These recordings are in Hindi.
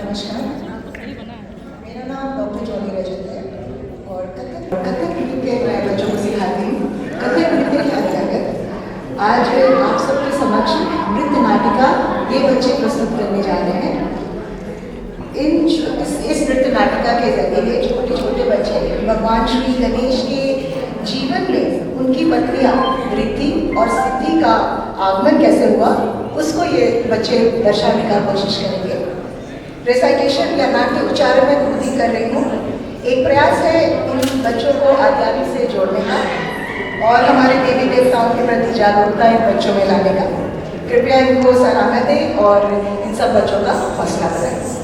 नमस्कार, मेरा नाम डॉक्टर जॉनी रजत है और कथक नृत्य मैं बच्चों को सिखाती हूँ। कथक नृत्य के अंतर्गत आज आप सबके समक्ष नृत्य नाटिका ये बच्चे प्रस्तुत करने जा रहे हैं। इस नृत्य नाटिका के जरिए छोटे छोटे बच्चे भगवान श्री गणेश के जीवन में उनकी पत्नियाँ रिद्धि और सिद्धि का आगमन कैसे हुआ उसको ये बच्चे दर्शाने का कोशिश करेंगे। रेसाइटेशन या नाट्य उच्चारण मैं खुद ही कर रही हूँ। एक प्रयास है इन बच्चों को आध्यात्म से जोड़ने का और हमारे देवी देवताओं के प्रति जागरूकता इन बच्चों में लाने का। कृपया इनको सराहना दें और इन सब बच्चों का हौसला बढ़ाएं।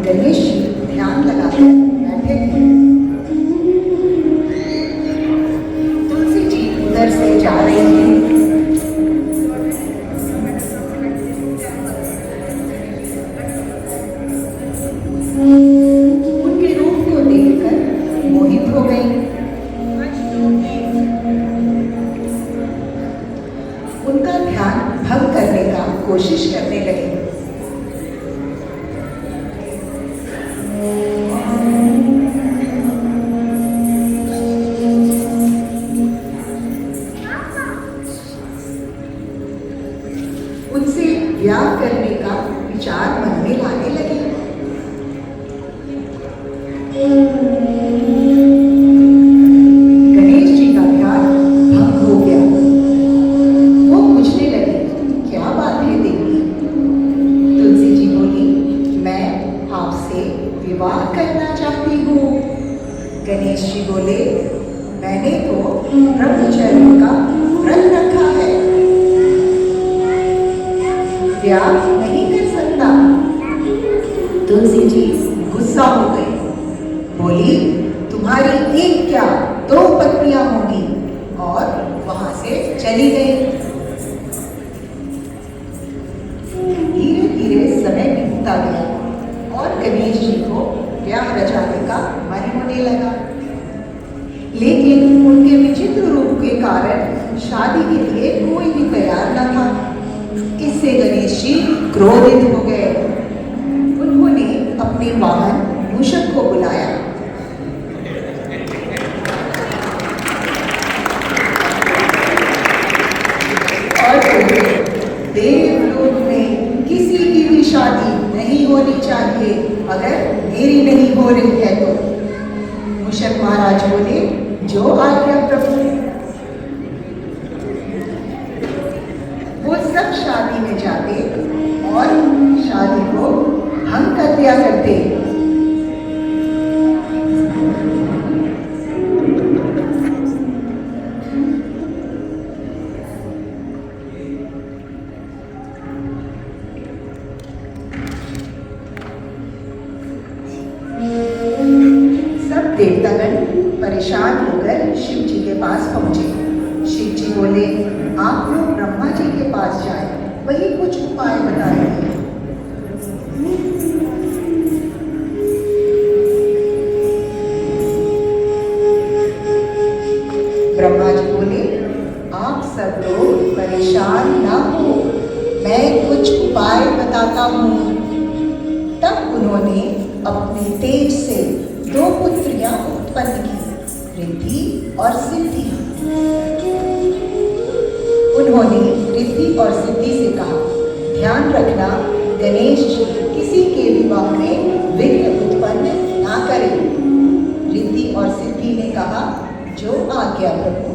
गणेश ध्यान लगाकर बैठे थे। तुलसी जी उधर से जा रही हैं। उनके रूप को देखकर मोहित हो गई। उनका ध्यान भंग करने का कोशिश करने लगी। उनसे ब्याह करने का विचार मन में लाने लगे। गणेश जी का ध्यान भंग हो गया। वो पूछने लगे, क्या बात है देवी? तुलसी जी बोली, मैं आपसे विवाह करना चाहती हूँ। गणेश जी बोले, मैंने तो ब्रह्मचर्य का व्रत रखा है, ब्याह नहीं कर सकता। तुलसी जी गुस्सा हो गई, बोली, तुम्हारी एक क्या दो पत्नियां होंगी, और वहां से चली गई। धीरे धीरे समय बीतता गया और गणेश जी को ब्याह रचाने का मन होने लगा, लेकिन उनके विचित्र रूप के कारण शादी के लिए कोई भी तैयार न था। इससे गणेश जी क्रोधित हो गए। उन्होंने अपने वाहन मूषक को बुलाया। और बोले, देवलोक में किसी की भी शादी नहीं होनी चाहिए अगर मेरी नहीं हो रही है तो। मूषक महाराज बोले, जो आज्ञा प्रभु। वो सब शादी में जाते और शादी को भंग कर दिया करते। सब देवतागण परेशान होकर शिव जी के पास पहुंचे। शिव जी बोले, आप लोग ब्रह्मा जी के पास जाएं, वही कुछ उपाय बताएंगे। ब्रह्मा जी बोले, आप सब लोग परेशान ना हो, मैं कुछ उपाय बताता हूँ। तब उन्होंने अपने तेज से दो पुत्रियां उत्पन्न की, रिद्धि और सिद्धि। उन्होंने रिद्धि और सिद्धि से कहा, ध्यान रखना गणेश जी किसी के विवाह में विघ्न उत्पन्न ना करें। रिद्धि और सिद्धि ने कहा, जो आज्ञा प्रभु।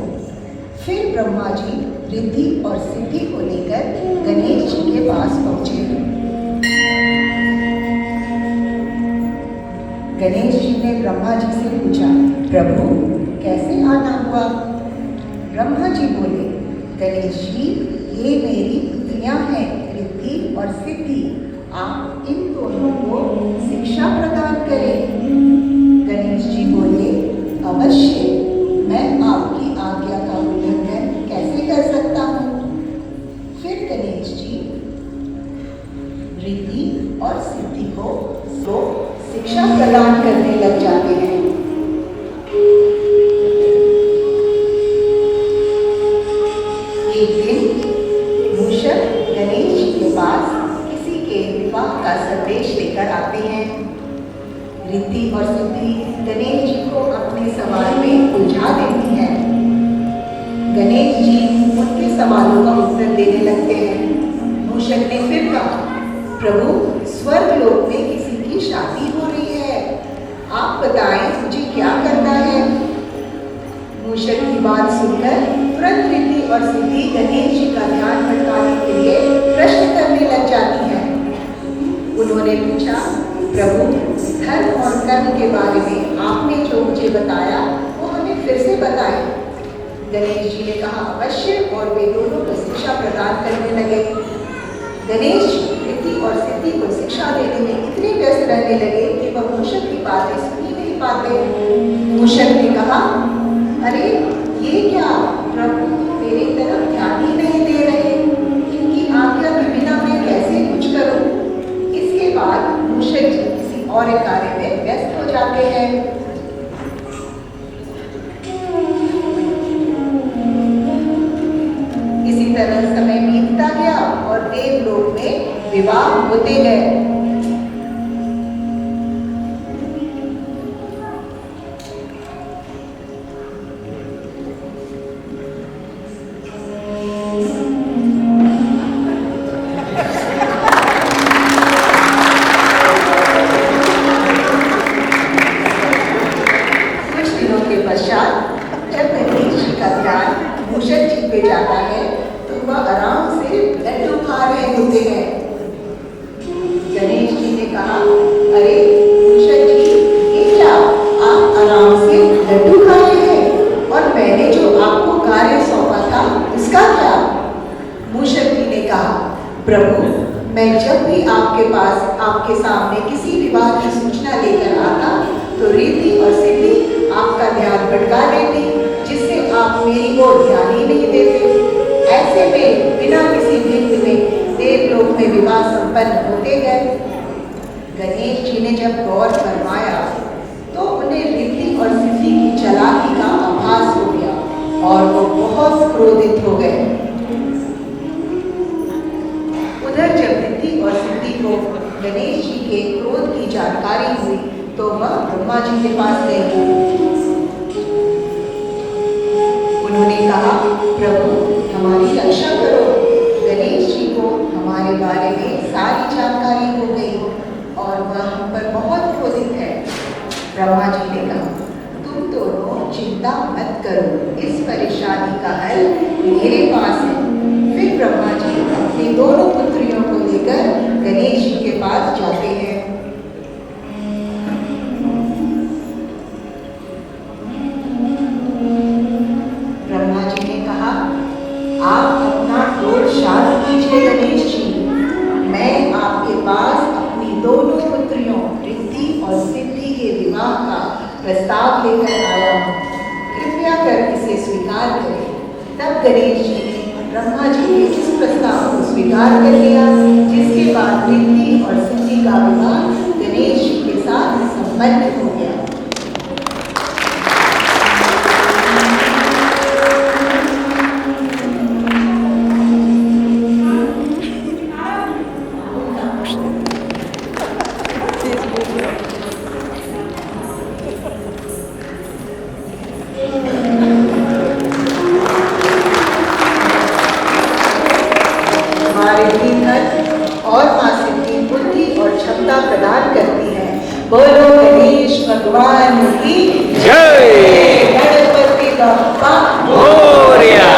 फिर ब्रह्मा जी रिद्धि और सिद्धि को लेकर गणेश जी के पास पहुंचे। गणेश जी ने ब्रह्मा जी से पूछा, प्रभु कैसे आना हुआ? ब्रह्मा जी बोले, गणेश जी, ये मेरी पुत्रियां हैं रिद्धि और सिद्धि, आप इन दोनों को शिक्षा प्रदान करें। गणेश जी बोले, अवश्य, मैं आपकी आज्ञा का उल्लंघन कैसे कर सकता हूँ? फिर गणेश जी रिद्धि और सिद्धि को शिक्षा प्रदान करने लग जाते हैं। सवालों का उत्तर देने लगते हैं। मूषक ने फिर कहा, प्रभु, स्वर्ग लोक में किसी की शादी हो रही है, आप बताएं मुझे क्या करना है। मूषक की बात सुनकर तुरंत रिद्धि और सिद्धि गणेश जी का ध्यान भटकाने के लिए प्रश्न करने लग जाती है। उन्होंने पूछा, प्रभु, धर्म और कर्म के बारे में आपने जो मुझे बताया वो हमें फिर से बताएं। गणेश जी ने कहा, अवश्य, और वे दोनों को शिक्षा प्रदान करने लगे। गणेश जी रिद्धि और सिद्धि को शिक्षा देने में इतने व्यस्त रहने लगे कि वह मूषक की बातें सुन ही नहीं पाते। मूषक ने कहा, अरे ये क्या, प्रभु मेरी तरफ ध्यान ही नहीं दे रहे, इनकी आज्ञा के बिना मैं कैसे कुछ करूं। इसके बाद मूषक जी किसी और कार्य में व्यस्त हो जाते हैं। इसी तरह समय बीतता गया और देवलोक में विवाह होते गए। प्रभु, मैं जब भी आपके सामने किसी विवाह की सूचना लेकर आता तो रिद्धि और सिद्धि आपका ध्यान भटका देती, जिससे आप मेरी ओर ध्यान ही नहीं देते। ऐसे में बिना किसी विघ्न में देवलोक में विवाह संपन्न होते गए। गणेश जी ने जब गौर फरमाया तो उन्हें रिद्धि और सिद्धि की चालाकी का आभास हो गया और वो बहुत क्रोधित हो गए। उधर जब रिद्धि और सिद्धि को गणेश जी के क्रोध की जानकारी हुई तो वह ब्रह्मा जी के पास गए। उन्होंने कहा, प्रभु हमारी रक्षा करो। गणेश जी को हमारे बारे में सारी जानकारी हो गई और वह हम पर बहुत क्रोधित है। ब्रह्मा जी ने कहा, तुम दोनों चिंता मत करो, इस परेशानी का हल मेरे पास है। फिर ब्रह्मा जी अपनी दोनों पुत्रियों को लेकर गणेश जी के पास जाते हैं। ब्रह्मा जी ने कहा, आप अपना क्रोध शांत कीजिए गणेश जी, मैं आपके पास अपनी दोनों पुत्रियों रिद्धि और सिद्धि के विवाह का प्रस्ताव लेकर आया हूँ, कृपया कर इसे स्वीकार करें। तब गणेश जी ने ब्रह्मा जी के इस प्रस्ताव को स्वीकार कर लिया, जिसके बाद रिद्धि और सिद्धि का विवाह गणेश जी के साथ संपन्न हो गया। और मां सिद्धि बुद्धि और क्षमता प्रदान करती है। बोलो गणेश भगवान की जय। गणपति बप्पा मोरया।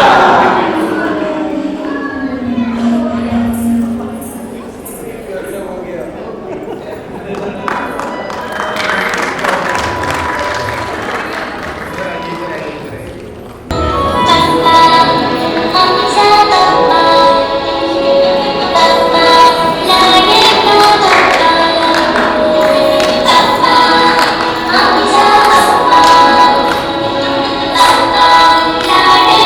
La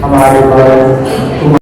हमारे पास